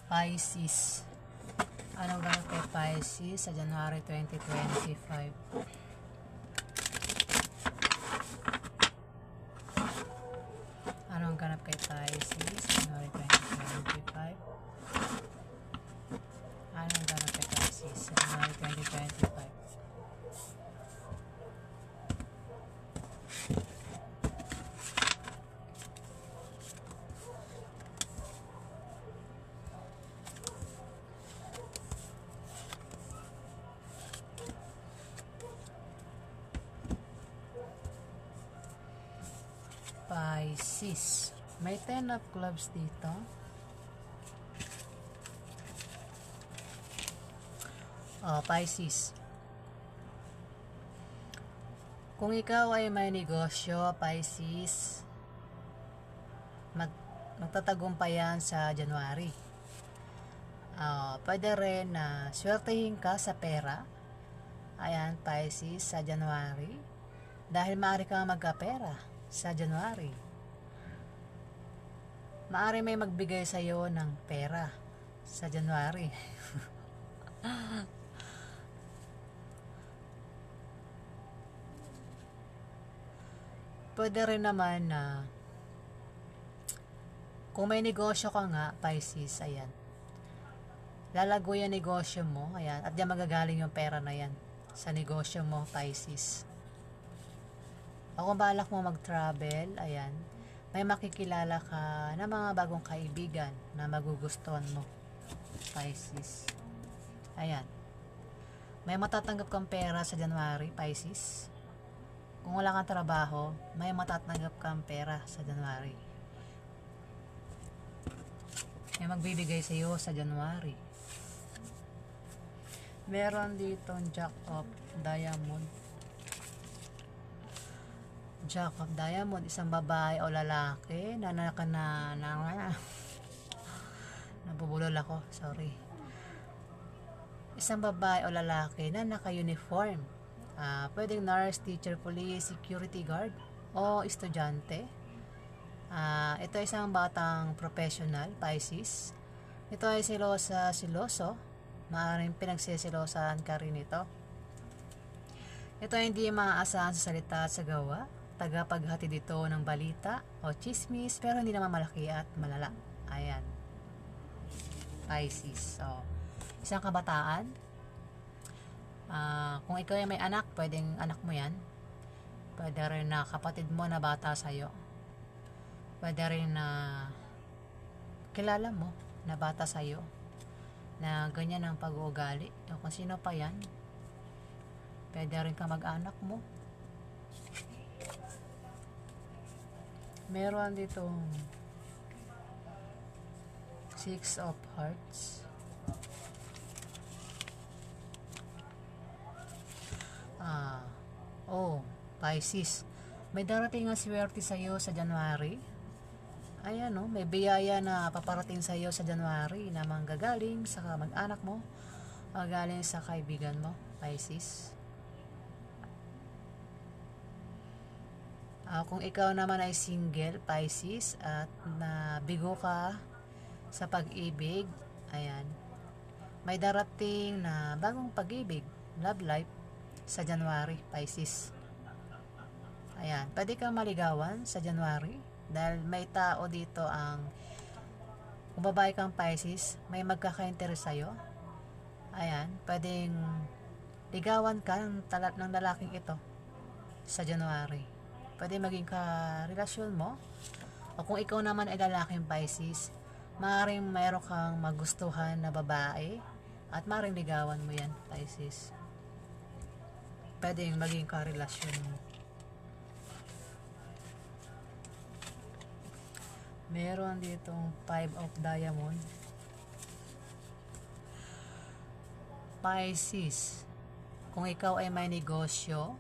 Pisces. Anong ganap kay Pisces sa January 2025? Anong ganap kay Pisces sa January 2025? Anong ganap kay Pisces sa January 2025? Pisces. May 10 of clubs dito. Pisces. Kung ikaw ay may negosyo, Pisces, magtatagumpayan sa January. Pwede rin na swertehin ka sa pera. Ayan, Pisces, sa January. Dahil maaari kang magkapera sa January. Maaari may magbigay sa iyo ng pera sa January. Pwede rin naman na kung may negosyo ka nga, Pisces, ayan, lalago yung negosyo mo, ayan, at diyan magagaling yung pera na yan sa negosyo mo, Pisces. O kung balak mo mag-travel, ayan, may makikilala ka na mga bagong kaibigan na magugustuhan mo, Pisces. Ayan. May matatanggap kang pera sa January, Pisces. Kung wala kang trabaho, may matatanggap kang pera sa January. May magbibigay sa iyo sa January. Meron ditong Jack of Diamond. Jack of Diamond, isang babae o lalaki na nabubulol ako, sorry. Isang babae o lalaki na naka-uniform. Pwedeng nurse, teacher, police, security guard, o estudyante. Ito ay isang batang professional, Pisces. Ito ay siloso. Maaaring pinagsisilosan ka rin ito. Ito ay hindi maaasahan sa salita at sa gawa. Tagapaghatid dito ng balita o chismis, pero hindi naman malaki at malala. Ayan, Pisces. So, isang kabataan. Kung ikaw ay may anak, pwedeng anak mo yan. Pwede rin na kapatid mo na bata sa'yo. Pwede rin na kilala mo na bata sa'yo, na ganyan ang pag-uugali. O kung sino pa yan, pwede rin ka mag-anak mo. Meron ditong 6 of Hearts. Pisces. May darating ang swerte sa iyo sa January. Ayan, may biyaya na paparating sa iyo sa January na manggagaling sa mag-anak mo, galing sa kaibigan mo, Pisces. Kung ikaw naman ay single, Pisces, at nabigo ka sa pag-ibig, ayan, may darating na bagong pag-ibig, love life, sa January, Pisces. Ayan, pwede kang maligawan sa January dahil may tao dito kung babae kang Pisces, may magkaka-interest sa'yo. Ayan, pwedeng ligawan ka ng lalaking ito sa January. Pwede maging ka-relasyon mo. O kung ikaw naman ay lalaking Pisces, maaaring mayroon kang magustuhan na babae at maaaring ligawan mo yan, Pisces. Pwedeng maging ka-relasyon mo. Meron ditong 5 of Diamond. Pisces, kung ikaw ay may negosyo,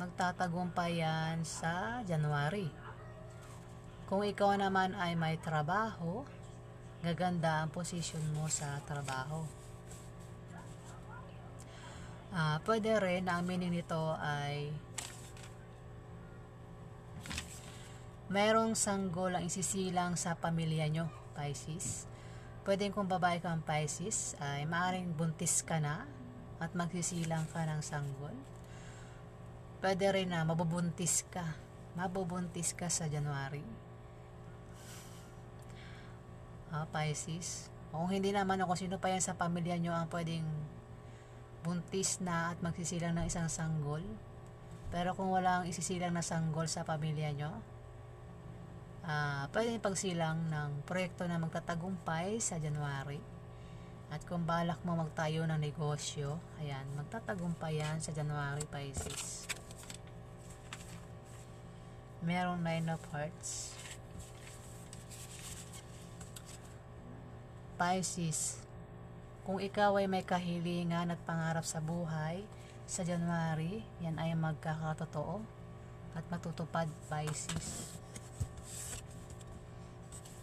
magtatagumpay yan sa January. Kung ikaw naman ay may trabaho, gaganda ang posisyon mo sa trabaho. Pwede rin, ang meaning nito ay mayroong sanggol ang isisilang sa pamilya nyo, Pisces. Pwedeng kung babae ka ang Pisces, ay maaaring buntis ka na at magsisilang ka ng sanggol. Pwede rin na mabubuntis ka sa January. Pisces. Kung hindi naman kung sino pa yan sa pamilya nyo ang pwedeng buntis na at magsisilang ng isang sanggol. Pero kung walang isisilang na sanggol sa pamilya nyo, pwedeng pagsilang ng proyekto na magtatagumpay sa January. At kung balak mo magtayo ng negosyo, ayan, magtatagumpay yan sa January, Pisces. Merong 9 of Hearts. Pisces, kung ikaw ay may kahilingan at pangarap sa buhay, sa January, yan ay magkakatotoo at matutupad, Pisces.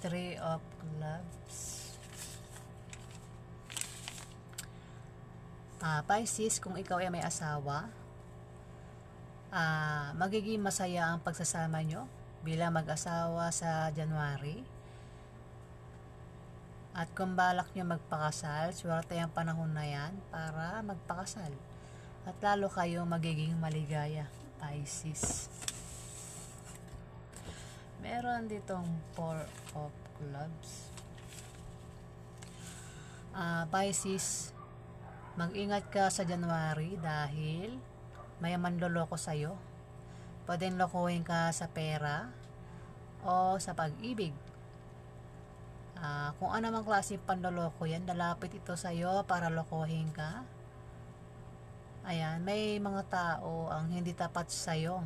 3 of Clubs. Pisces, kung ikaw ay may asawa, magiging masaya ang pagsasama nyo bilang mag-asawa sa January. At kung balak nyo magpakasal, swerte ang panahon na yan para magpakasal. At lalo kayong magiging maligaya, Pisces. Meron ditong 4 of Clubs. Pisces, mag-ingat ka sa January dahil may manloloko sa'yo. Pwedeng lokohin ka sa pera o sa pag-ibig. Kung ano mang klaseng panloloko yan, lalapit ito sa'yo para lokohin ka. Ayan, may mga tao ang hindi tapat sa'yo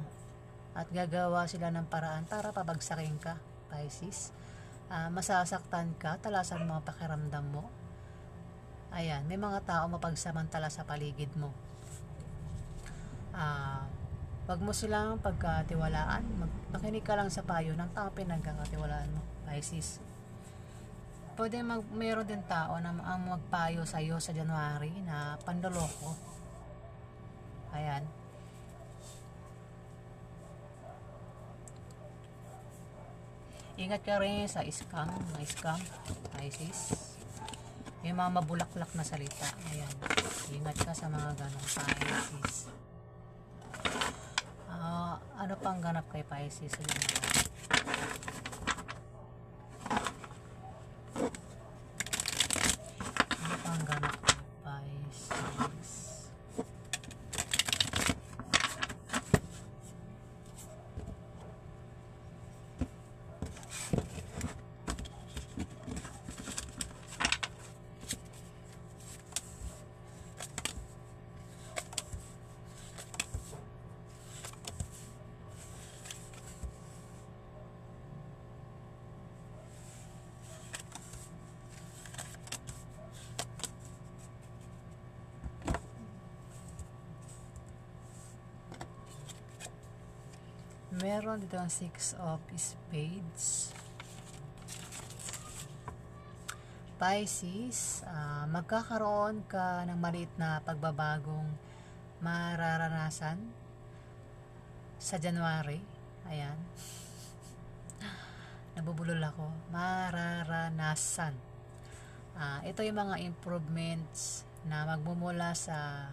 at gagawa sila ng paraan para pabagsakin ka, Pisces. Masasaktan ka, talasan mo ang pakiramdam mo. Ayan, may mga tao mapagsamantala sa paligid mo. Wag mo silang pagkatiwalaan. Makinig ka lang sa payo ng tao pinagkakatiwalaan mo, Pisces. Pwede mayroon din tao na ang magpayo sa iyo sa January na pandoloko. Ayan. Ingat ka rin sa scam, Pisces. Yung mga mabulaklak na salita. Ayan. Ingat ka sa mga ganong Pisces. Ano pang ganap kay Pisces? Ano pang ganap kay Pisces? Meron dito ang 6 of Spades. Pisces, magkakaroon ka ng maliit na pagbabagong mararanasan sa January. Ayan. Nabubulol ako. Mararanasan. Ito yung mga improvements na magmumula sa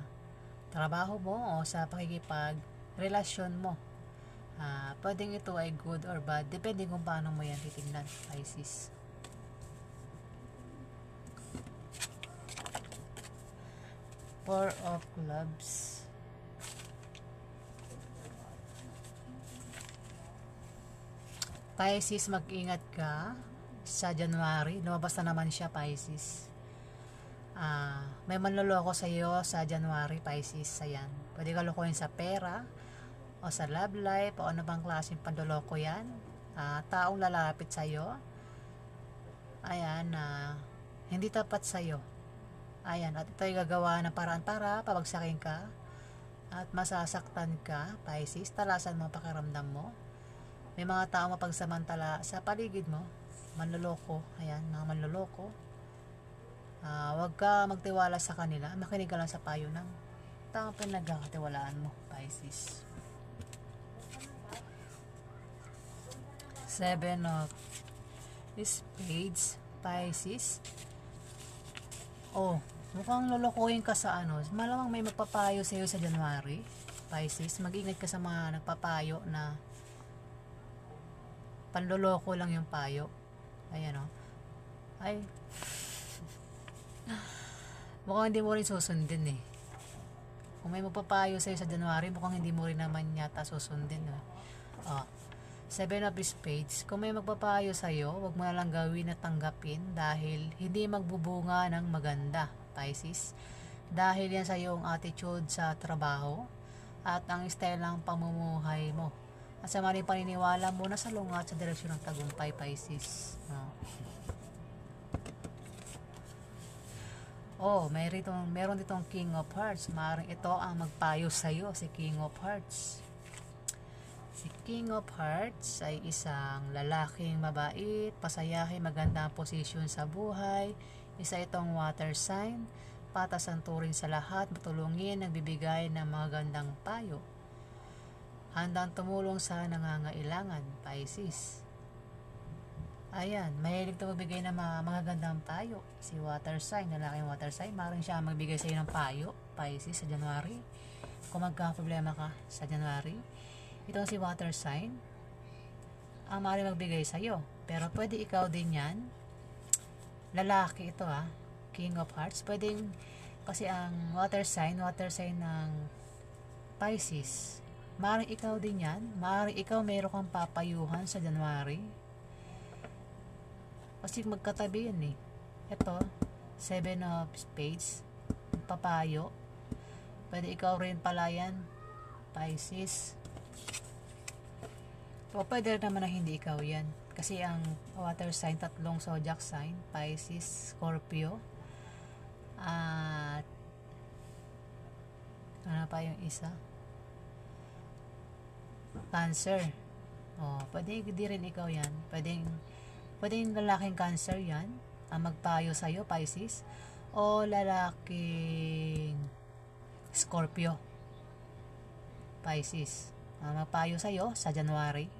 trabaho mo o sa pakikipagrelasyon mo. Pwedeng ito ay good or bad, depende kung paano mo yan titignan, Pisces. Four of Clubs. Pisces, mag-ingat ka sa January. Lumabas na naman siya, Pisces. May manloloko sa iyo sa January, Pisces. Ayan. Pwede ka lokohin sa pera o sa love life o ano bang klaseng panloloko yan. Taong lalapit sa iyo. Ayan, hindi tapat sa iyo. Ayan, at ito'y gagawa ng paraan para pabagsakin ka at masasaktan ka, Pisces. Talasan mo ang pakiramdam mo. May mga tao mapagsamantala sa paligid mo, manloloko. Ayan, mga manloloko. Huwag ka magtiwala sa kanila. Makinig ka lang sa payo ng taong pinagkakatiwalaan mo, Pisces. 7 of Spades. Pisces. Oh, mukhang lolokohin ka sa ano. Malamang may magpapayo sa iyo sa January, Pisces. Mag-ingat ka sa mga nagpapayo na panloloko lang yung payo. Ayan o. Ay. Mukhang hindi mo rin susundin eh. Kung may magpapayo sa'yo sa January, mukhang hindi mo rin naman yata susundin. Oh. 7 of Spades. Kung may magpapayo sa'yo, huwag mo na lang gawin at tanggapin dahil hindi magbubunga ng maganda, Pisces. Dahil yan sa iyong attitude sa trabaho at ang style ng pamumuhay mo. At sa maling paniniwala mo na salungat sa direksyon ng tagumpay, Pisces. Meron ditong King of Hearts. Maaaring ito ang magpayo sa'yo, si King of Hearts. Si King of Hearts ay isang lalaking mabait, pasayahin, maganda ang posisyon sa buhay. Isa itong water sign, patas ang turing sa lahat, matulungin, nagbibigay ng mga gandang payo. Handang tumulong sa nangangailangan, Pisces. Ayan, mahilig ito magbigay ng mga gandang payo. Si water sign, lalaking water sign, maaaring siya magbigay sa iyo ng payo, Pisces, sa January. Kung magka-problema ka sa January, itong si water sign ang maaaring magbigay sa iyo. Pero pwede ikaw din yan. Lalaki ito King of Hearts. Pwedeng, kasi ang water sign ng Pisces. Maaaring ikaw din yan. Maaaring ikaw mayroon kang papayuhan sa January. Kasi magkatabi yan eh. Ito, 7 of Spades. Papayo. Pwede ikaw rin pala yan, Pisces. O pwede naman na hindi ikaw yan. Kasi ang water sign, tatlong zodiac sign, Pisces, Scorpio, at ano pa yung isa? Cancer. O, pwede di rin ikaw yan. Pwedeng lalaking Cancer yan, ang magpayo sa'yo, Pisces, o lalaking Scorpio, Pisces, ang magpayo sa'yo sa January.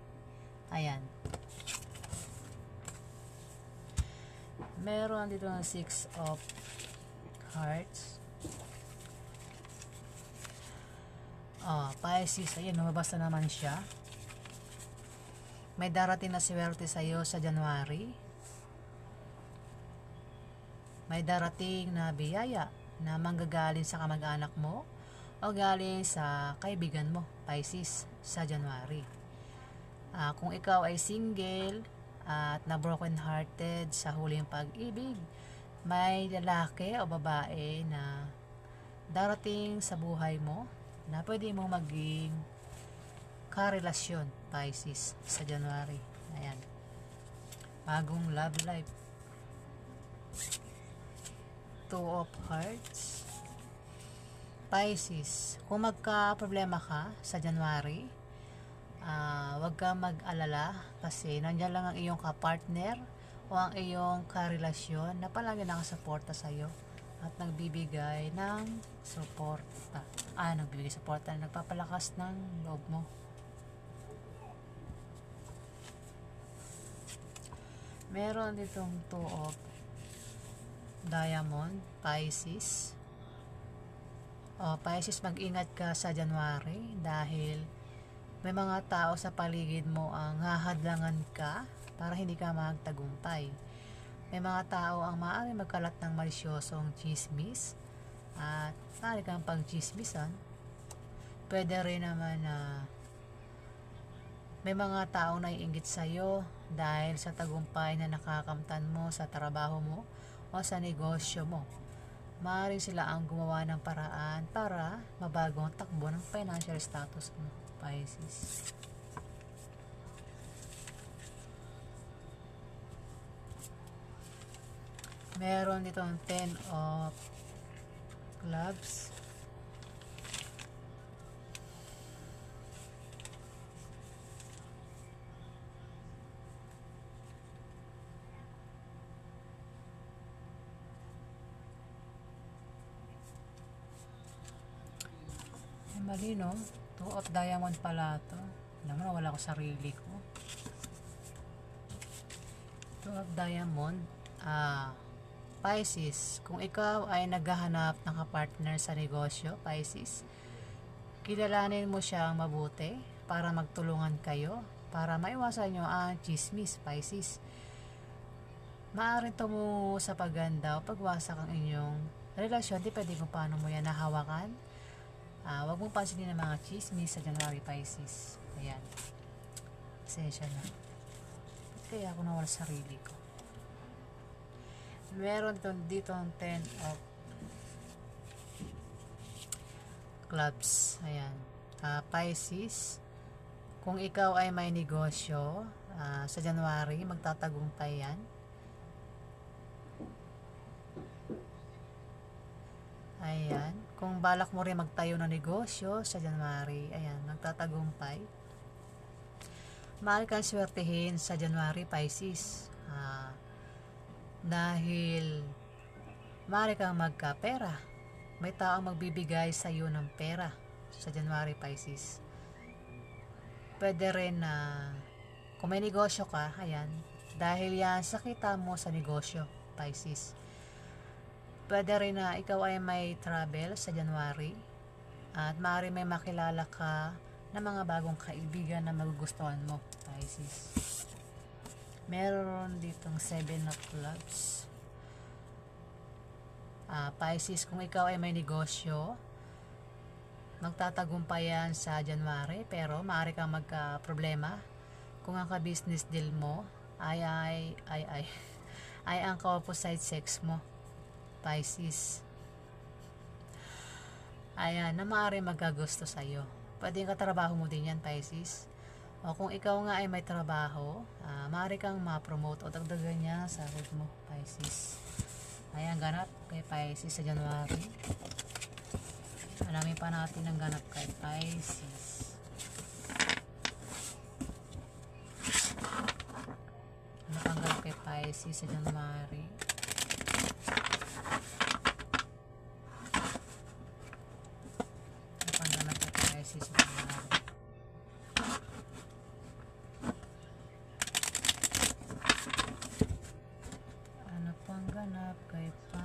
Ayan. Meron dito ng 6 of Hearts. Pisces, ayan, lumabas na naman siya. May darating na swerte sa'yo sa January. May darating na biyaya na manggagaling sa kamag-anak mo o galing sa kaibigan mo, Pisces, sa January. Kung ikaw ay single at na broken hearted sa huling pag-ibig, may lalaki o babae na darating sa buhay mo na pwede mong maging karelasyon, Pisces, sa January. Ayan. Bagong love life. 2 of Hearts. Pisces, kung magka-problema ka sa January, wag ka mag-alala kasi nandiyan lang ang iyong kapartner o ang iyong karelasyon na palagi nakasuporta sa iyo at nagbibigay ng suporta. Nagpapalakas ng loob mo. Meron ditong 2 of Diamond, Pisces. Pisces, mag-ingat ka sa January dahil may mga tao sa paligid mo ang hahadlangan ka para hindi ka magtagumpay. May mga tao ang maaaring magkalat ng malisyosong chismis at maaari kang pag-chismisan. Pwede rin naman na may mga tao na iinggit sa'yo dahil sa tagumpay na nakakamtan mo sa trabaho mo o sa negosyo mo. Maaaring sila ang gumawa ng paraan para mabago ang takbo ng financial status mo, Pisces. Meron dito ang 10 of Clubs. Mali, no? 2 of Diamond pala to. Alam mo na, wala ko sarili ko. 2 of Diamond. Ah, Pisces, kung ikaw ay naghahanap ng kapartner sa negosyo, Pisces, kilalanin mo siyang mabuti para magtulungan kayo, para maiwasan nyo ang chismis, Pisces. Maaaring tumungo sa paganda o pagwasak ang inyong relasyon, depende kung paano mo yan nahawakan. Huwag mong pansinin ang mga chismis sa January, Pisces. Ayan. Pasensya na. Kaya ako nawala sa sarili ko. Meron dito ang 10 of clubs. Ayan. Pisces, kung ikaw ay may negosyo, sa January, magtatagumpay yan. Ayan. Kung balak mo rin magtayo ng negosyo sa January, ayan, magtatagumpay. Mahal kang swertehin sa January, Pisces. Dahil mahal kang magkapera. May taong magbibigay sa iyo ng pera sa January, Pisces. Pwede rin na kung may negosyo ka, ayan, dahil yan sa kita mo sa negosyo, Pisces. Pwede rin na ikaw ay may travel sa January at maaari may makilala ka ng mga bagong kaibigan na magugustuhan mo, Pisces. Meron ditong 7 of clubs. Pisces, kung ikaw ay may negosyo, magtatagumpay yan sa January, pero maaari kang magka-problema kung ang ka-business deal mo ay ang ka-opposite sex mo, Pisces. Ayan, na maaari magkagusto sa'yo. Pwede yung katrabaho mo din yan, Pisces. O kung ikaw nga ay may trabaho, maaari kang ma-promote o dagdagan niya sa sahod mo, Pisces. Ayan, ganap kay Pisces sa January. Alamin pa natin ang ganap kay Pisces. Ano pang ganap kay Pisces sa January? Ano pang ganap kay Pisces sa January? Ano pang ganap kay Pisces?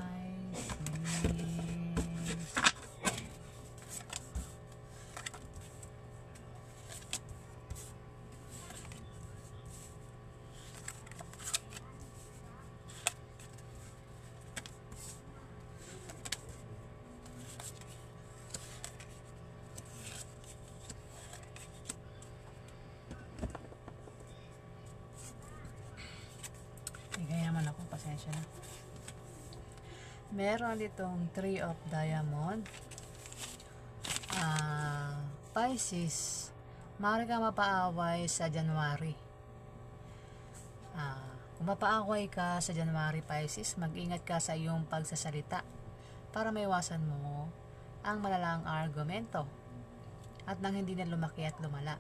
Igayaman ako, pasensya na. Meron ditong 3 of diamond. Pisces, maaari kang mapaaway sa January. Kung mapaaway ka sa January, Pisces, mag-ingat ka sa iyong pagsasalita para maiwasan mo ang malalang argumento at nang hindi na lumaki at lumala.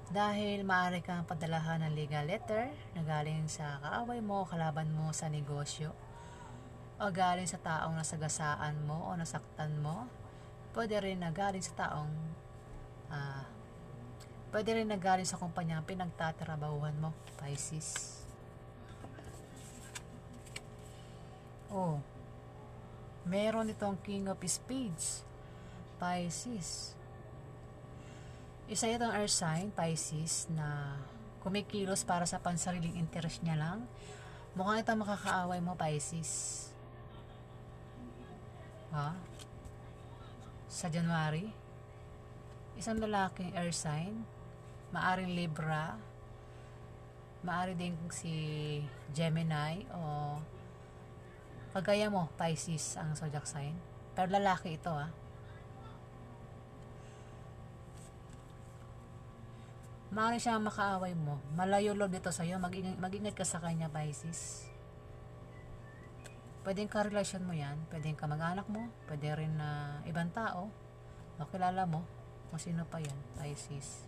Dahil maaari kang padalahan ng legal letter na galing sa kaaway mo o kalaban mo sa negosyo o galing sa taong nasagasaan mo o nasaktan mo. Pwede rin na galing sa taong pwede rin na galing sa kumpanyang pinagtatrabahuhan mo, Pisces. Meron itong King of Spades, Pisces. Isa itong earth sign, Pisces, na kumikilos para sa pansariling interest niya lang. Mukhang ito makakaaway mo, Pisces. Sa January, isang lalaking earth sign, maaring Libra, maari din si Gemini o kagaya mo, Pisces ang zodiac sign. Pero lalaki ito, maaari siya makaaway mo. Malayo loob dito sa'yo. Mag-ingat ka sa kanya, Pisces. Pwedeng karelasyon mo yan. Pwedeng kamag-anak mo. Pwede rin na ibang tao. O kilala mo. Kung sino pa yan, Pisces.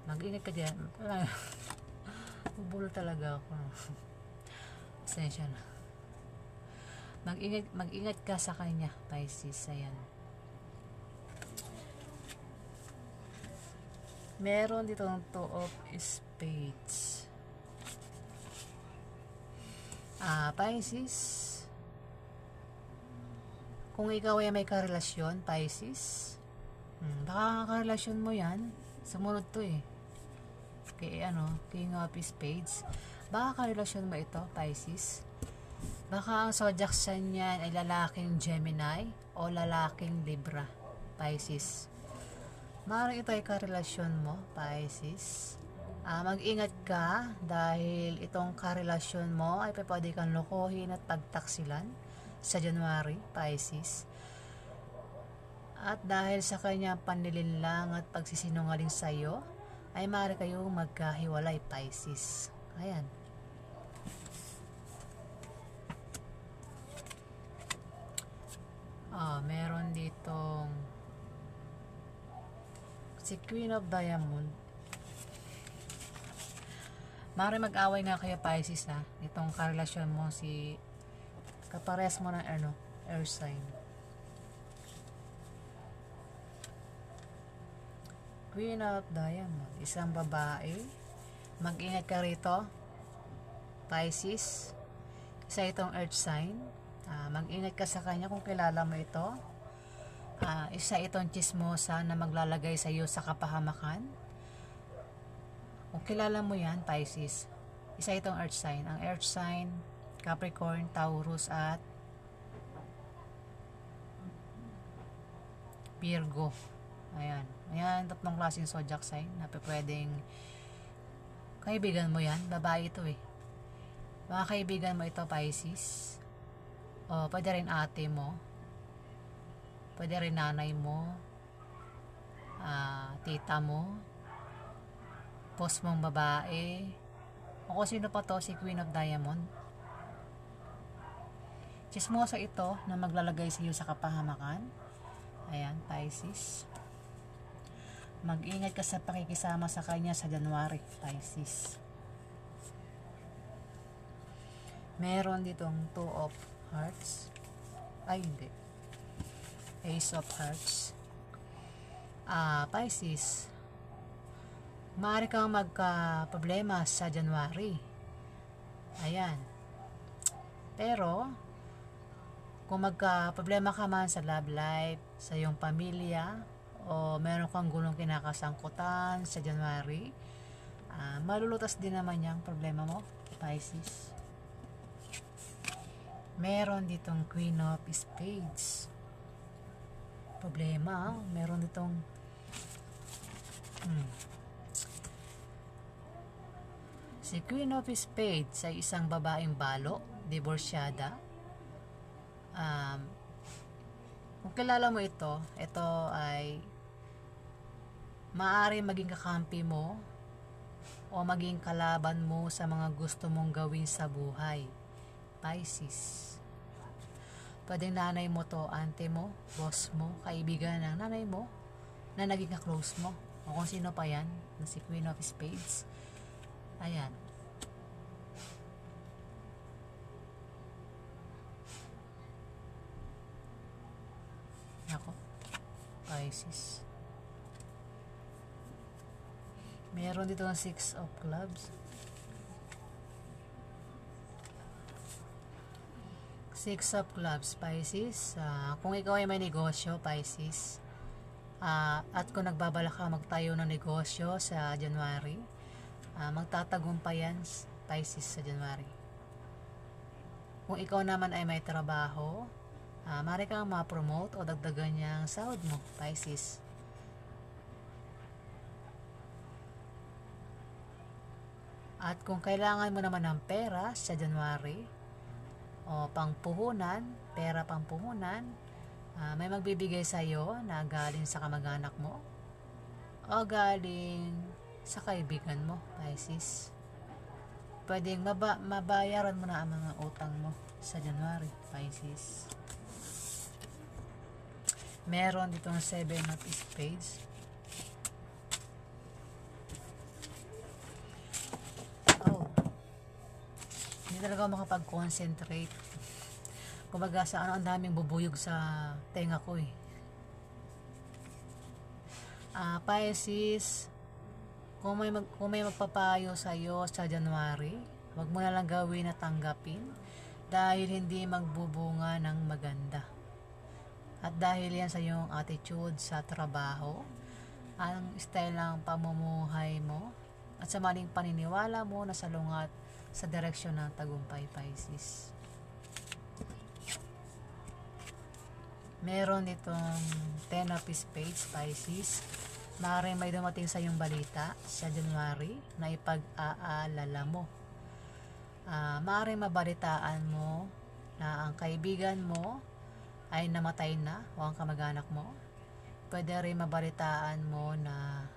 Mag-ingat ka dyan. Bubulol talaga ako. Pasensya na. Mag-ingat ka sa kanya, Pisces. Ayan. Meron dito ng 2 of Spades. Pisces, kung ikaw ay may karelasyon, Pisces, baka karelasyon mo yan, sumunod to eh, King of Spades, baka karelasyon mo ito, Pisces. Baka ang zodiac sign niyan ay lalaking Gemini o lalaking Libra, Pisces. Maaaring ito ay karelasyon mo, Pisces. Mag-ingat ka dahil itong karelasyon mo ay pwede kang lokohin at pagtaksilan sa January, Pisces. At dahil sa kanyang panlilinlang at pagsisinungaling sa iyo, ay maaari kayong magkahiwalay, Pisces. Ayan. Meron ditong si Queen of Diamond. Maaari mag-away nga kayo, Pisces, ha. Itong karelasyon mo, kapares mo ng air sign. Queen of Diamond, isang babae. Mag-ingat ka rito, Pisces. Isa itong earth sign. Mag-ingat ka sa kanya kung kilala mo ito. Isa itong chismosa na maglalagay sa iyo sa kapahamakan. Kung kilala mo yan, Pisces, isa itong earth sign. Ang earth sign, Capricorn, Taurus at Virgo. Ayan. Ayan, tatlong klaseng zodiac sign na pwedeng kaibigan mo yan. Babae ito eh. Mga kaibigan mo ito, Pisces. O pwede rin ate mo. Pwede rin nanay mo. Tita mo. Boss mong babae. O kung sino pa to, si Queen of Diamond. Chismosa ito na maglalagay sa iyo sa kapahamakan. Ayan, Pisces. Mag-ingat ka sa pakikisama sa kanya sa January, Pisces. Meron ditong Two of Hearts. Ay, hindi. Ace of Hearts. Pisces, maaari kang magka-problema sa January. Ayan. Pero, kung magka-problema ka man sa love life, sa iyong pamilya, o meron kang gulong kinakasangkutan sa January, malulutas din naman yung problema mo, Pisces. Meron ditong Queen of Spades. Problema, meron ditong si Queen of Spades ay isang babaeng balo, divorsyada. Kung kilala mo ito ay maaari maging kakampi mo o maging kalaban mo sa mga gusto mong gawin sa buhay, Pisces. Pwedeng nanay mo to, ante mo, boss mo, kaibigan ng nanay mo na naging ka-close mo, o kung sino pa yan na si Queen of Spades. Ayan. Ako, Pisces. Meron dito ng 6 of Clubs. 6 of Clubs, Pisces. Kung ikaw ay may negosyo, Pisces, at kung nagbabalak ka magtayo ng negosyo sa January, magtatagumpayan, Pisces, sa January. Kung ikaw naman ay may trabaho, maaari kang ma-promote o dagdagan niyang sahod mo, Pisces. At kung kailangan mo naman ng pera sa January, o pangpuhunan, pera pangpuhunan, may magbibigay sa iyo na galing sa kamag-anak mo o galing sa kaibigan mo, Pisces. Pwedeng mabayaran mo na ang mga utang mo sa January, Pisces. Meron ditong 7 of Spades. Hindi talaga ako makapag-concentrate. Kumbaga sa ang daming bubuyog sa tenga ko eh. Pisces, kung may magpapayo sa iyo sa January, Huwag mo na lang gawin na tanggapin dahil hindi magbubunga ng maganda. At dahil yan sa iyong attitude sa trabaho, ang style ng pamumuhay mo, at sa maling paniniwala mo na salungat sa direksyon ng tagumpay, Pisces. Meron ditong 10 of Spades, Pisces. Maaaring may dumating sa iyong balita sa January na ipag-aalala mo. Maaaring mabalitaan mo na ang kaibigan mo ay namatay na o ang kamag-anak mo. Pwede rin mabalitaan mo na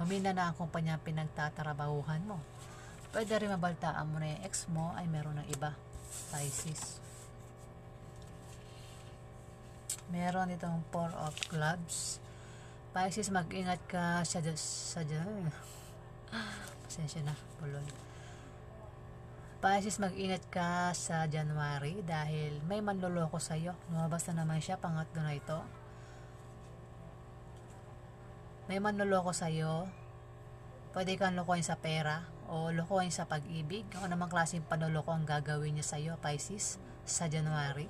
humina na ang kumpanya pinagtatrabahuhan mo. Pwede rin mabalitaan mo na yung ex mo ay meron ng iba, Pisces. Meron itong 4 of Clubs. Pisces, mag-ingat ka sa pasensya na, pulol. Pisces, mag-ingat ka sa January dahil may manloloko sa'yo. Lumabas na naman siya, pangatlo na ito. May manloloko sa'yo. Pwede kang lokohin sa pera o lokohin sa pag-ibig. Kung anumang klaseng panloloko ang gagawin niya sa'yo, Pisces, sa January.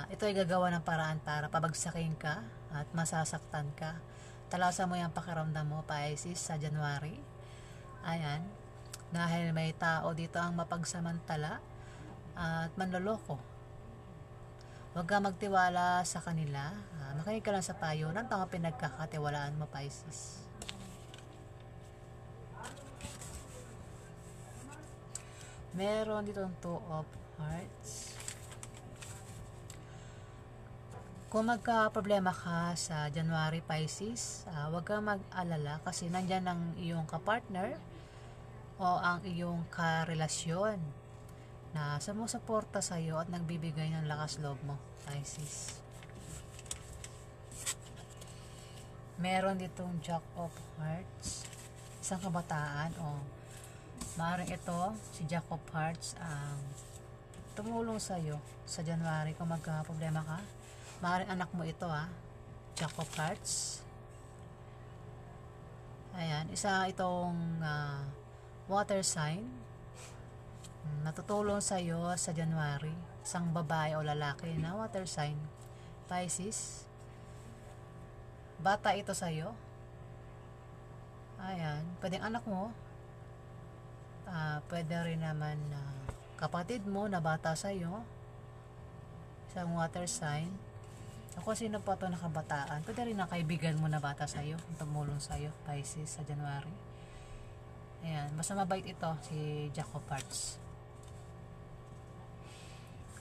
Ito ay gagawa ng paraan para pabagsakin ka at masasaktan ka. Talasan mo yung pakiramdam mo, Pisces, sa January. Ayan. Dahil may tao dito ang mapagsamantala at manloloko. Huwag ka magtiwala sa kanila. Makinig ka lang sa payo ng tama pinagkakatiwalaan mo, Pisces. Meron dito ang 2 of Hearts. Kung magka-problema ka sa January, Pisces, huwag ka mag-alala kasi nandyan ang iyong kapartner o ang iyong karelasyon na sumusuporta sa iyo at nagbibigay ng lakas loob mo, Pisces. Meron ditong Jack of Hearts, isang kabataan o maaaring ito, si Jack of Hearts ang tumulong sa iyo sa January kung magka-problema ka. Maaaring anak mo ito, Jack of Hearts. Ayan, isa itong water sign, natutulong sa iyo sa January, isang babae o lalaki na water sign, Pisces. Bata ito sa iyo. Ayan, pwedeng anak mo, pwede rin naman kapatid mo na bata sa iyo, isang water sign. Ako, sino pa ito na kabataan? Pwede rin na kaibigan mo na bata sa iyo, tumulong sa iyo, Pisces, sa January. Ayan, basta mabait ito, si Jack of Hearts.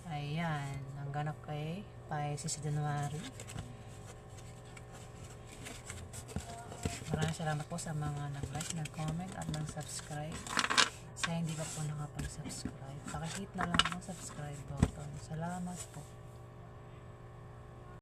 Ayan, ang ganap kay Pisces sa January. Maraming salamat po sa mga nag-like, nag-comment at nag-subscribe. Sa hindi pa po nakapag-subscribe, pakihit na lang ng subscribe button. Salamat po.